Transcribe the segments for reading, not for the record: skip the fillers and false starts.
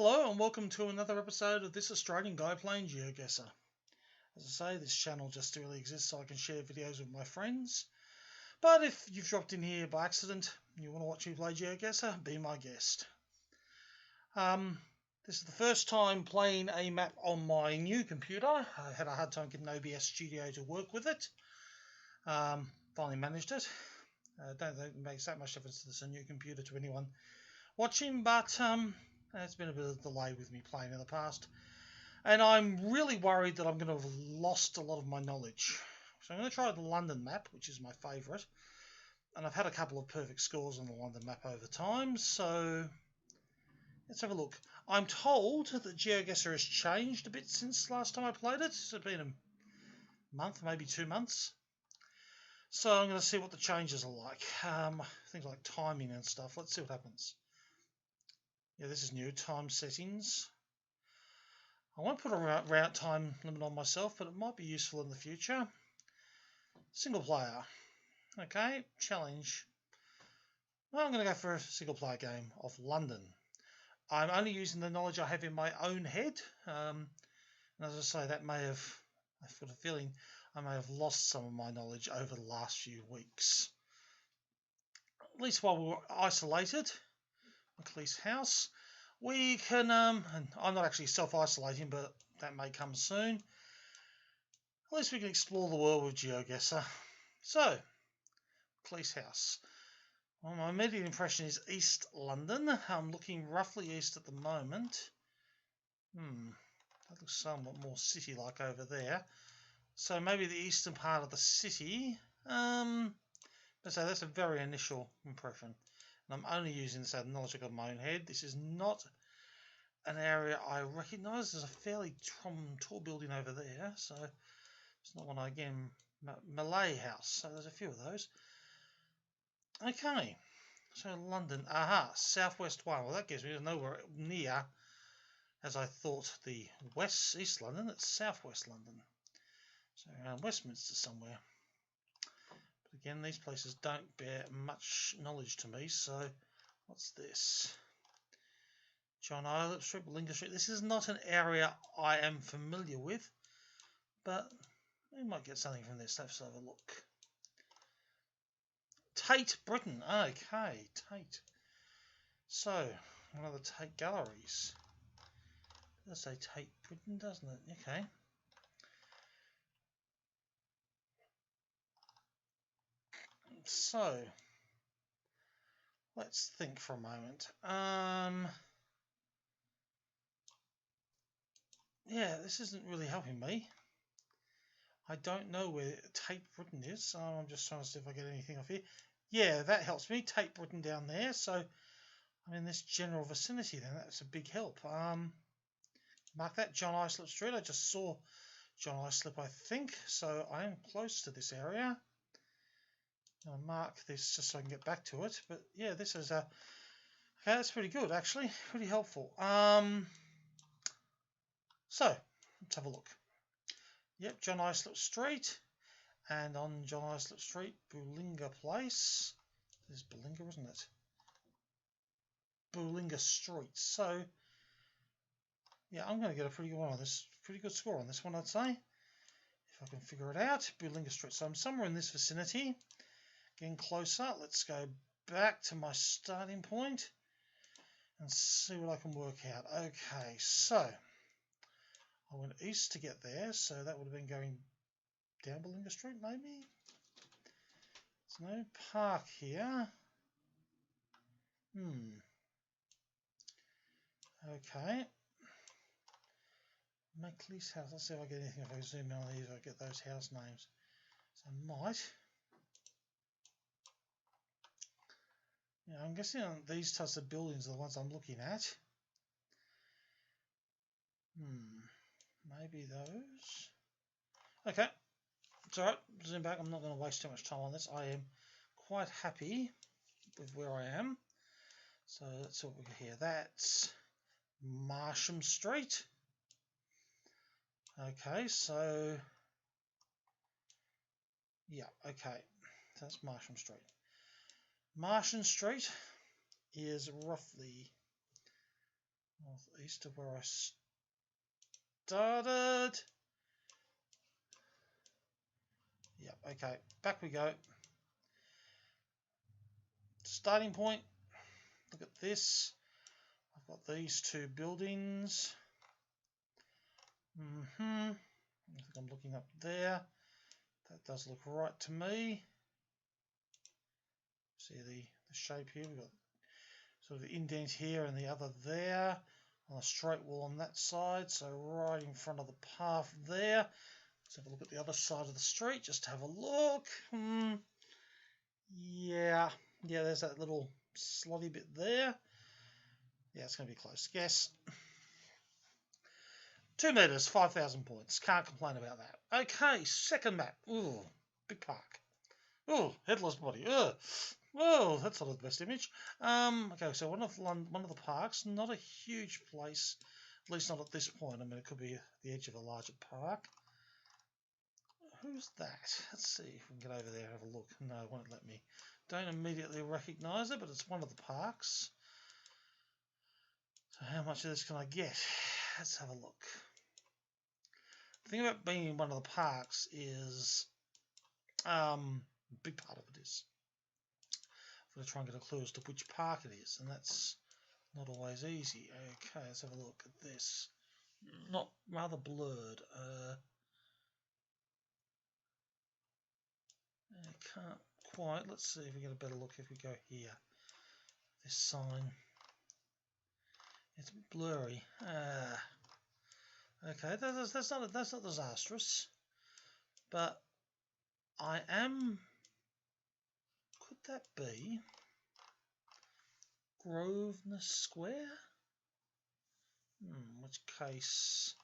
Hello and welcome to another episode of this Australian guy playing GeoGuessr. As I say, this channel just really exists so I can share videos with my friends. But if you've dropped in here by accident and you want to watch me play GeoGuessr, be my guest. This is the first time playing a map on my new computer. I had a hard time getting OBS Studio to work with it. Finally managed it. Don't think it makes that much difference to this new computer to anyone watching, but there's been a bit of delay with me playing in the past, and I'm really worried that I'm going to have lost a lot of my knowledge. So I'm going to try the London map, which is my favourite, and I've had a couple of perfect scores on the London map over time, so let's have a look. I'm told that GeoGuessr has changed a bit since last time I played it. It's been a month, maybe 2 months. So I'm going to see what the changes are like. Things like timing and stuff. Let's see what happens. Yeah, this is new, time settings. I won't put a route time limit on myself, but it might be useful in the future. Single player. Okay, challenge. Well, I'm going to go for a single player game of London. I'm only using the knowledge I have in my own head. And as I say, that may have, I've got a feeling I may have lost some of my knowledge over the last few weeks. At least while we were isolated. McLeese house, we can and I'm not actually self-isolating, but that may come soon. At least we can explore the world with GeoGuessr. So, McLeese house. Well, my immediate impression is East London. I'm looking roughly east at the moment. That looks somewhat more city-like over there. So maybe the eastern part of the city. So that's a very initial impression. I'm only using this out of knowledge I've got in my own head. This is not an area I recognise. There's a fairly tall building over there, so it's not one again. Malay House. So there's a few of those. Okay, so London. Aha, Southwest one. Well, that gives me nowhere near as I thought the East London. It's Southwest London. So around Westminster somewhere. Again, these places don't bear much knowledge to me, so what's this? John Islet Street, Bulinga Street. This is not an area I am familiar with, but we might get something from this. Let's have a look. Tate Britain. Okay, Tate. So, one of the Tate galleries. It does say Tate Britain, doesn't it? Okay. So, let's think for a moment. Yeah, this isn't really helping me. I don't know where Tate Britain is, so I'm just trying to see if I get anything off here. Yeah, that helps me. Tate Britain down there, so I'm in this general vicinity then. That's a big help. Mark that, John Islip Street. I just saw John Islip, I think, so I am close to this area. I'll mark this just so I can get back to it. But yeah, this is okay, that's pretty good actually, pretty helpful. So let's have a look. Yep, John Islip Street, and on John Islip Street, Bulinga Place. This is Bulinga, isn't it? Bulinga Street. So yeah, I'm going to get a pretty good one on this, pretty good score on this one, I'd say, if I can figure it out. Bulinga Street. So I'm somewhere in this vicinity. Getting closer. Let's go back to my starting point and see what I can work out. Okay, so I went east to get there, so that would have been going down Bulinga Street, maybe. There's no park here. Okay. McLeese house. Let's see if I get anything. If I zoom in on these, I get those house names. So I might. Yeah, I'm guessing these types of buildings are the ones I'm looking at. Maybe those. Okay, it's alright. Zoom back. I'm not going to waste too much time on this. I am quite happy with where I am. So let's see what we got here. That's Marsham Street. Okay, so yeah, okay, that's Marsham Street. Marsham Street is roughly northeast of where I started. Yep, okay, back we go. Starting point, look at this. I've got these two buildings. I think I'm looking up there. That does look right to me. See the shape here? We've got sort of the indent here and the other there. On a straight wall on that side, so right in front of the path there. Let's have a look at the other side of the street, just to have a look. Yeah, there's that little slotty bit there. Yeah, it's going to be a close guess. 2 meters, 5,000 points. Can't complain about that. Okay, second map. Ooh, big park. Ooh, headless body. Ugh. Oh, that's not the best image. Okay, so one of the parks, not a huge place, at least not at this point. I mean, it could be the edge of a larger park. Who's that? Let's see if we can get over there and have a look. No, it won't let me. Don't immediately recognise it, but it's one of the parks. So how much of this can I get? Let's have a look. The thing about being in one of the parks is, a big part of it is, I'm going to try and get a clue as to which park it is, and that's not always easy. Okay, let's have a look at this. Not rather blurred. I can't quite. Let's see if we get a better look if we go here. This sign. It's blurry. Okay, that's not disastrous. But I am. Could that be Grosvenor Square? Which case?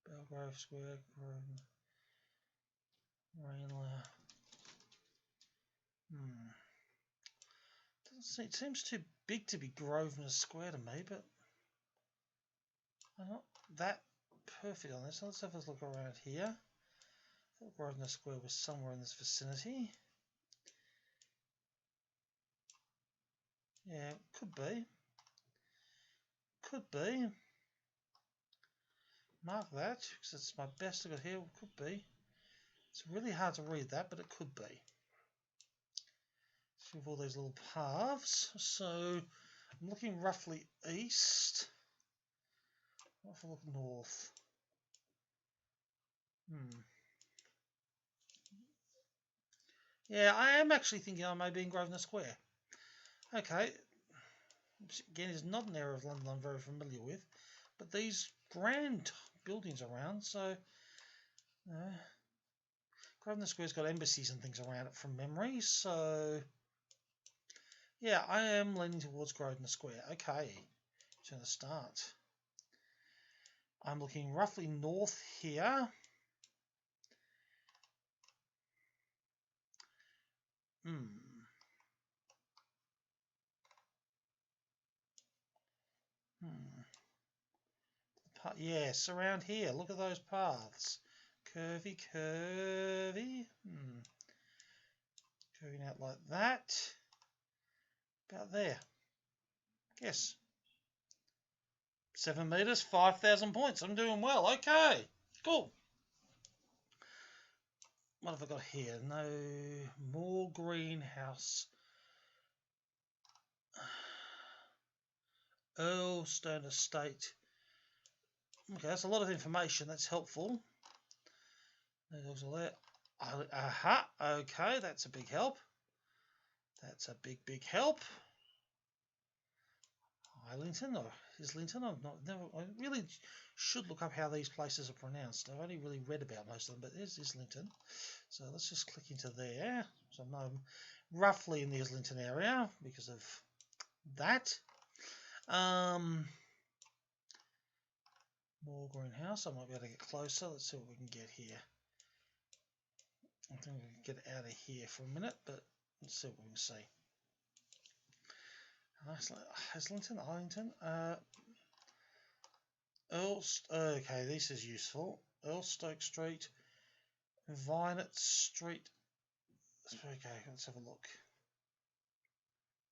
Belgrave Square, Grosvenor. Rainler. It seems too big to be Grosvenor Square to me, but I'm not that perfect on this. So let's have a look around here. I thought Grosvenor Square was somewhere in this vicinity. Yeah, could be. Could be. Mark that, because it's my best I got here. Could be. It's really hard to read that, but it could be. With all these little paths, so I'm looking roughly east. What if I look north? Yeah, I am actually thinking I may be in Grosvenor Square. Okay, which again is not an area of London I'm very familiar with, but these grand buildings around, so Grosvenor Square's got embassies and things around it from memory, so yeah, I am leaning towards Grosvenor Square. Okay, to the start. I'm looking roughly north here. Yes, around here. Look at those paths. Curvy. Curving out like that. About there. Guess. 7 meters, 5,000 points. I'm doing well. Okay, cool. What have I got here? No more greenhouse. Earlstone Estate. Okay, that's a lot of information. That's helpful. There's all that. Aha. Okay, that's a big help. That's a big help. Islington or Islington? I really should look up how these places are pronounced. I've only really read about most of them, but there's Islington. So let's just click into there. So I'm roughly in the Islington area because of that. More greenhouse. I might be able to get closer. Let's see what we can get here. I think we can get out of here for a minute, but let's see what we can see. Islington, Arlington, okay, this is useful. Earlstoke Street, Vinet Street. Okay, let's have a look.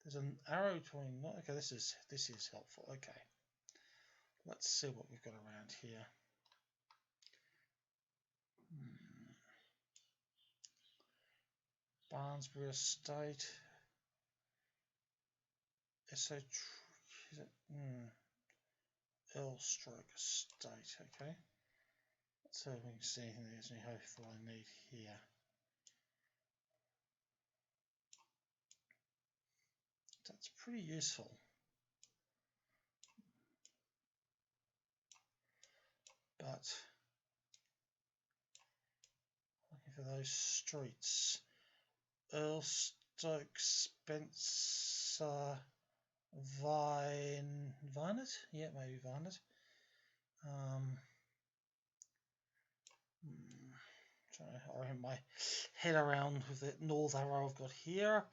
There's an arrow between. Okay, this is helpful. Okay, let's see what we've got around here. Barnsbury Estate. Is it Earl Stroke Estate? Okay. Let's see if we can see anything there's any helpful I need here. That's pretty useful. But looking for those streets. Earl Stoke Spencer Vinet? Yeah, maybe Vinet. Trying to orient my head around with the north arrow I've got here.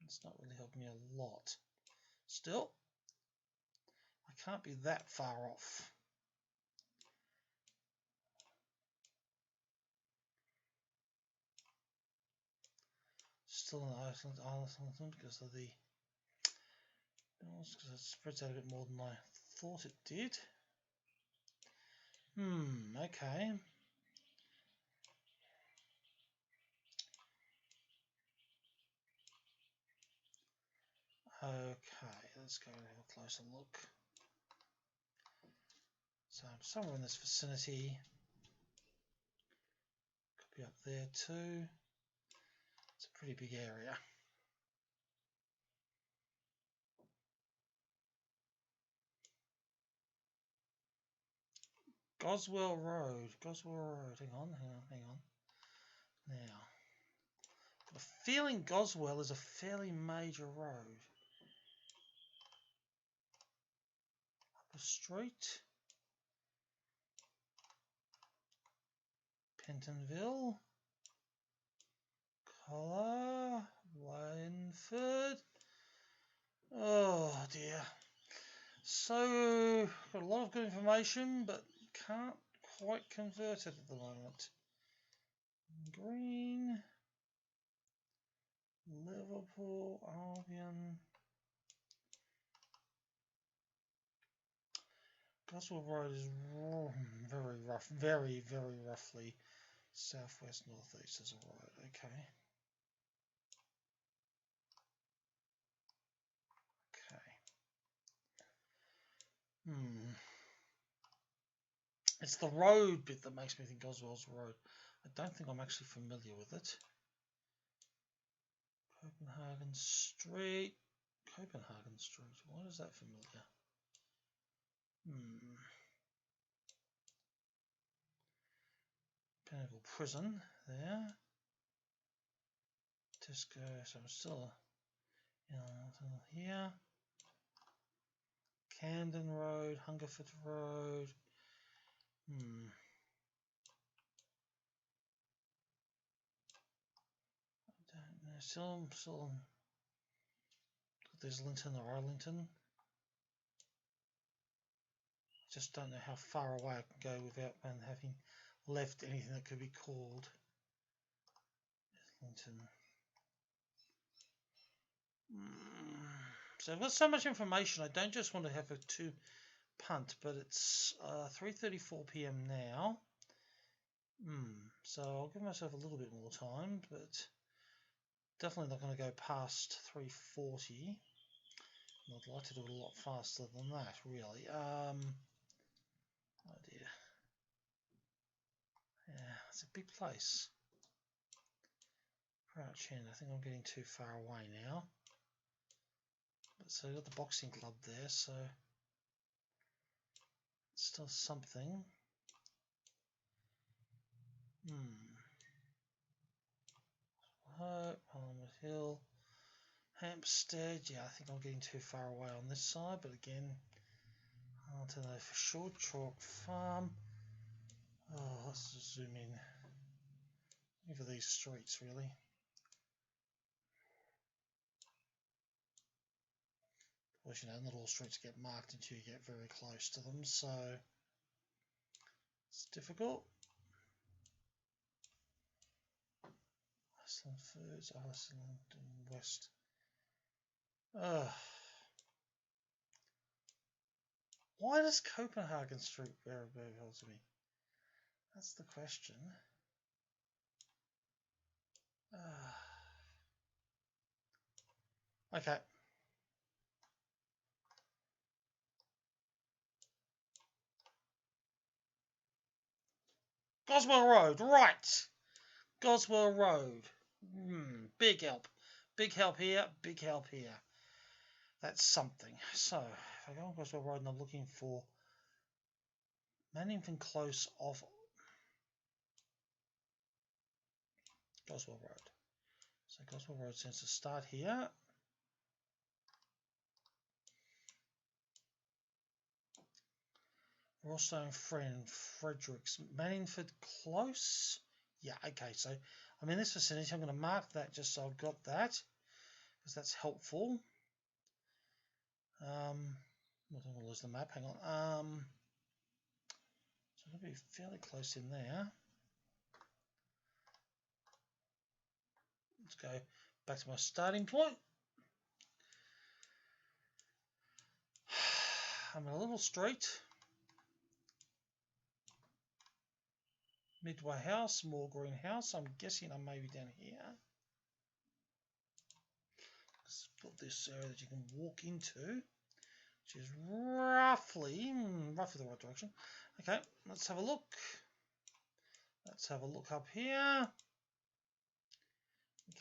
It's not really helping me a lot. Still, I can't be that far off. Still an Iceland because of the because it spreads out a bit more than I thought it did. Okay. Okay, let's go and have a closer look. So I'm somewhere in this vicinity. Could be up there too. It's a pretty big area. Goswell Road. Hang on. Now, got a feeling Goswell is a fairly major road. Up a street. Pentonville. Collar. Wainford. Oh dear. So, got a lot of good information, but can't quite convert it at the moment. Green, Liverpool, Albion, Goswell Road is very rough, very roughly southwest northeast as a road. Okay. It's the road bit that makes me think Goswell's Road. I don't think I'm actually familiar with it. Copenhagen Street. Why is that familiar? Pinnacle Prison there. Tesco, so I'm still here. Camden Road, Hungerford Road. I don't know. Still. There's Linton or Arlington. Just don't know how far away I can go without having left anything that could be called. Linton. So I've got so much information. I don't just want to have a punt, but it's 3:34 p.m. now. So I'll give myself a little bit more time, but definitely not going to go past 3:40. I'd like to do it a lot faster than that, really. Oh dear. Yeah, it's a big place. Crouch End. I think I'm getting too far away now. But so I've got the boxing club there, so it's still something. Parliament Hill, Hampstead. Yeah, I think I'm getting too far away on this side, but again, I don't know for sure. Chalk Farm. Oh, let's just zoom in. Look at these streets, really. Of course, you know, not all streets get marked until you get very close to them, so it's difficult. Iceland Foods, Iceland and West. Ugh. Why does Copenhagen Street very well to me? That's the question. Okay. Goswell Road, right. Goswell Road. Big help. Big help here, big help here. That's something. So, if I go on Goswell Road and I'm looking for Mannington Close off Goswell Road. So Goswell Road seems to start here. Rossstone Friend, Fredericks, Manningford Close. Yeah, okay, so I'm in this vicinity. I'm going to mark that just so I've got that, because that's helpful. I'm not going to lose the map, hang on. So I'm going to be fairly close in there. Let's go back to my starting point. I'm in a little street. Midway House, more greenhouse. I'm guessing I'm maybe down here. Let's put this area that you can walk into, which is roughly the right direction. Okay, let's have a look. Let's have a look up here.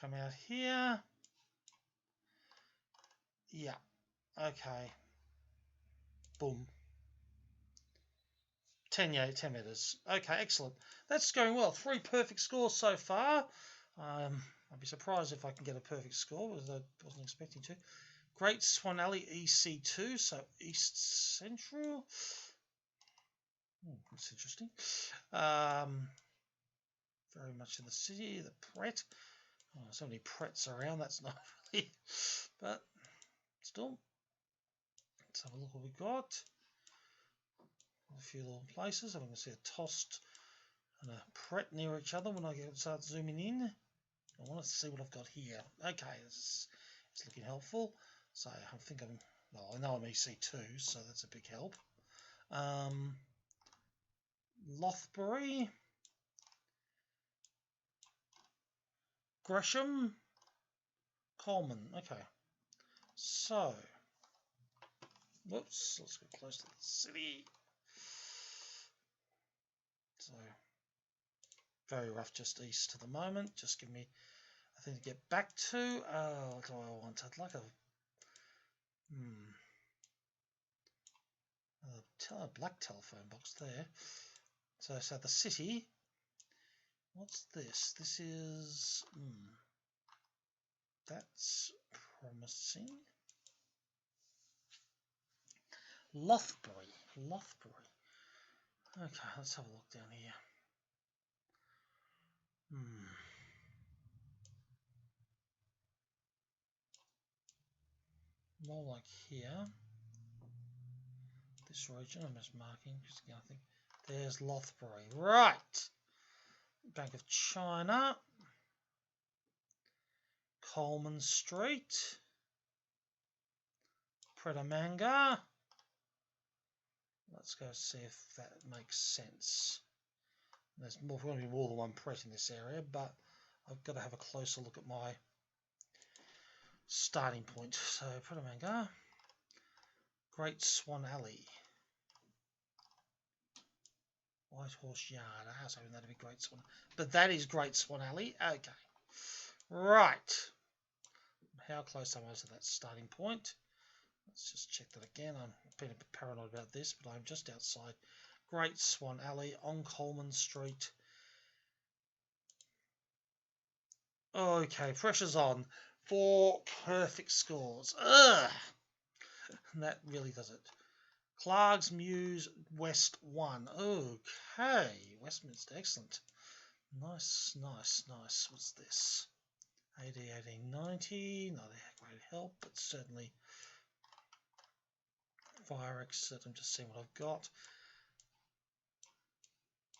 Come out here. Yeah. Okay. Boom. 10 meters. Okay, excellent. That's going well. 3 perfect scores so far. I'd be surprised if I can get a perfect score, because I wasn't expecting to. Great Swan Alley EC2, so East Central. That's interesting. Very much in the city. The Pret. Oh, so many Prets around. That's not really, but still. Let's have a look what we got. A few little places. I'm going to see a Tost and a Pret near each other when I start zooming in. I want to see what I've got here. Okay, it's looking helpful. So I think well, I know I'm EC2, so that's a big help. Lothbury, Gresham, Coleman. Okay, so whoops, let's get close to the city. So very rough, just east at the moment. Just give me a thing to get back to. What do I want? I'd like a black telephone box there. So the city. What's this? This is that's promising. Lothbury. Okay, let's have a look down here. More like here. This region I'm just marking because I think there's Lothbury. Right. Bank of China. Coleman Street. Predamanga. Let's go see if that makes sense. There's going to be more than one Pret in this area, but I've got to have a closer look at my starting point. So Predamanga. Great Swan Alley. White Horse Yard. I was hoping that'd be Great Swan. But that is Great Swan Alley. Okay. Right. How close am I to that starting point? Let's just check that again. I'm being a bit paranoid about this, but I'm just outside Great Swan Alley on Coleman Street. Okay, pressure's on. 4 perfect scores. Ugh! And that really does it. Clark's Mews West 1. Okay, Westminster, excellent. Nice. What's this? AD 1890. Not a great help, but certainly fire exit. I'm just seeing what I've got.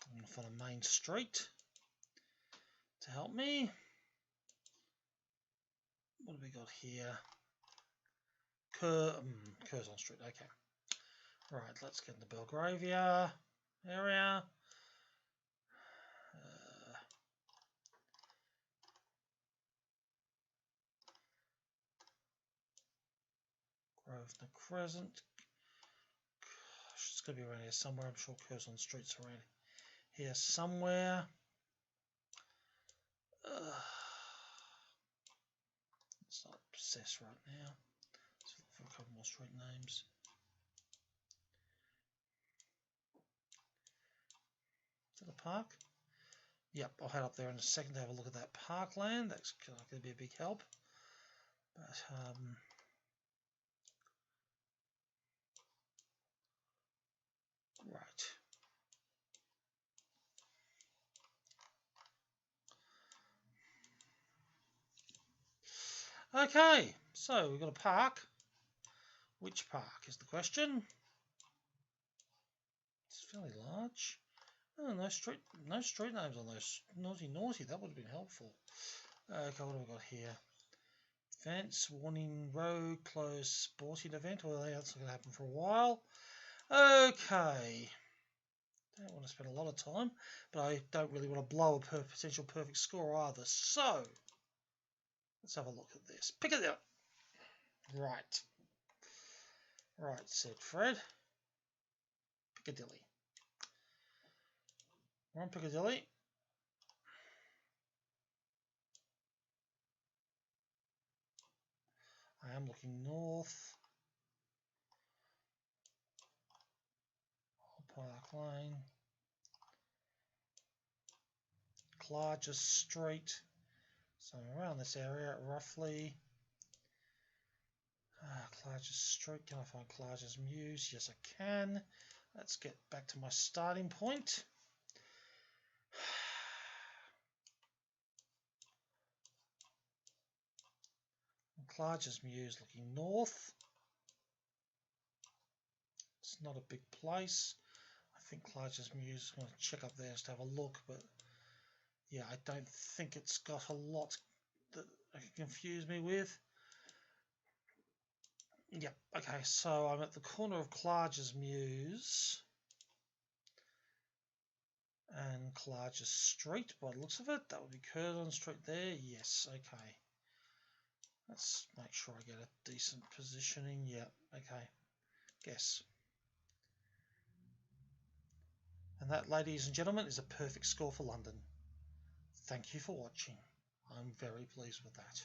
I'm going to find a main street to help me. what have we got here? Curzon Street, okay. Right, let's get in the Belgravia area. Grosvenor Crescent. Gosh, it's going to be around here somewhere. I'm sure Curzon Street's around here somewhere. It's not obsessed right now. Let's look for a couple more street names. Is that a park? Yep, I'll head up there in a second to have a look at that parkland. That's going to be a big help. But right. Okay, so we've got a park. Which park is the question? It's fairly large. Oh, no street names on those. Naughty. That would have been helpful. Okay, what have we got here? Events, warning, road, closed, sporting event. Well, that's not going to happen for a while. Okay. Don't want to spend a lot of time, but I don't really want to blow a potential perfect score either. So, let's have a look at this. Pick it up. Right. Right, said Fred. Piccadilly. We're on Piccadilly. I am looking north. Park Lane. Clarges Street. So around this area, roughly. Clarges Street. Can I find Clarges Mews? Yes, I can. Let's get back to my starting point. Clarges Mews looking north. It's not a big place. I think Clarges Mews, I'm going to check up there just to have a look, but yeah, I don't think it's got a lot that it can confuse me with. Yep, okay, so I'm at the corner of Clarges Mews and Clarges Street by the looks of it. That would be Curzon Street there. Yes, okay. Let's make sure I get a decent positioning. Yep, okay. Guess. And that, ladies and gentlemen, is a perfect score for London. Thank you for watching. I'm very pleased with that.